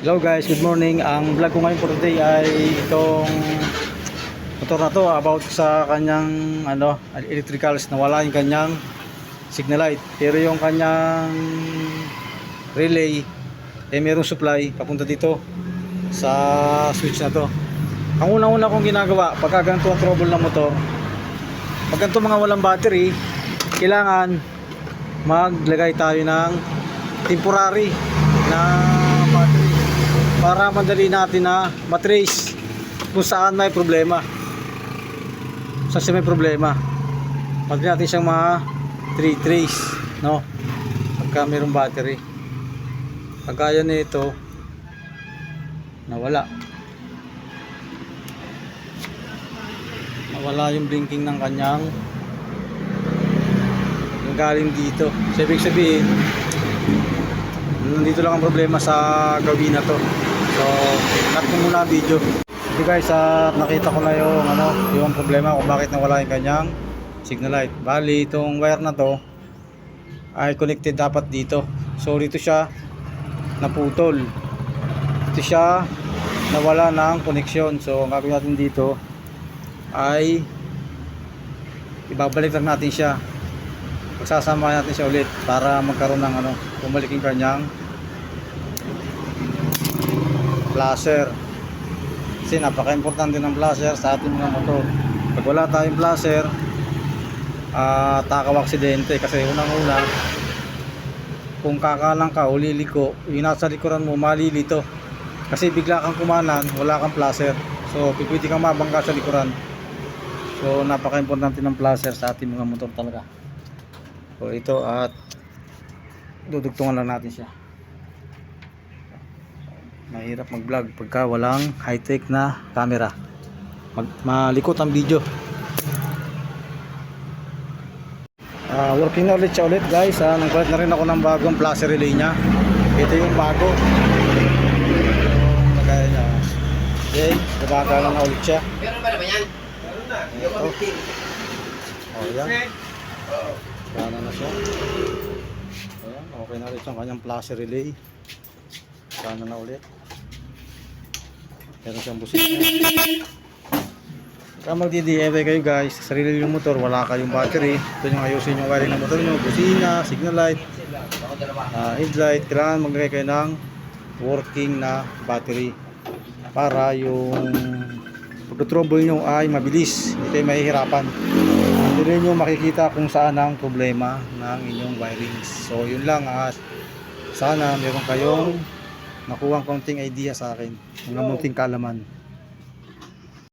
Hello guys, good morning. Ang vlog ko ngayon for today ay itong motor na to about sa kanyang electricals. Nawala yung kanyang signal light, pero yung kanyang relay mayroong supply papunta dito sa switch na to. Ang una-una kong ginagawa pagka ganito ang trouble ng motor, pag ganito mga walang battery, kailangan maglagay tayo ng temporary na battery para madali natin na matrace kung saan may problema. Saan siya may problema, madali natin siyang trace, no? Pagka mayroong battery. Pagkaya nito nawala yung blinking ng kanyang yung galing dito. So, ibig sabihin nandito lang ang problema sa gawin na to. So, cut ko muna video. Okay guys, nakita ko na yung problema kung bakit nawala yung kanyang signal light. Bali, itong wire na to ay connected dapat dito. So, dito siya naputol. Dito siya nawala ng connection. So, ang gagawin natin dito ay ibabalik lang natin siya. Pagsasama natin siya ulit para magkaroon ng bumalik yung kanyang flasher. Kasi napaka-importante ng flasher sa ating mga motor. Pag wala tayong flasher, takaw aksidente. Kasi unang-una, kung kakalang ka o liliko, yung nasa likuran mo malilito. Kasi bigla kang kumanan, wala kang flasher. So pwede kang mabangga sa likuran. So napaka-importante ng flasher sa ating mga motor talaga. So ito, at dudugtungan lang natin siya. Mahirap mag-vlog pagka walang high-tech na camera. Malikot ang video. Working na ulit siya guys. Nagpalit na rin ako ng bagong flasher relay niya. Ito yung bago. Lagay niya. Okay, nabagalan na ulit siya. Meron ba naman yan? Meron na. Oh, yan. Gana na siya. Ayan, okay na ulit yung kanyang flasher relay. Gana na ulit. Meron siyang busina. Kaya magdi-DIY kayo guys, sa sarili yung motor, wala kayong battery, ito yung ayusin yung wiring ng motor nyo, busina, signal light, headlight. Kailangan maglagay kayo ng working na battery para yung pag-trouble nyo ay mabilis, hindi kayo mahihirapan. Hindi rin nyo makikita kung saan ang problema ng inyong wirings. So yun lang, at sana meron kayong nakuha konting idea sa akin, mga munting kalaman.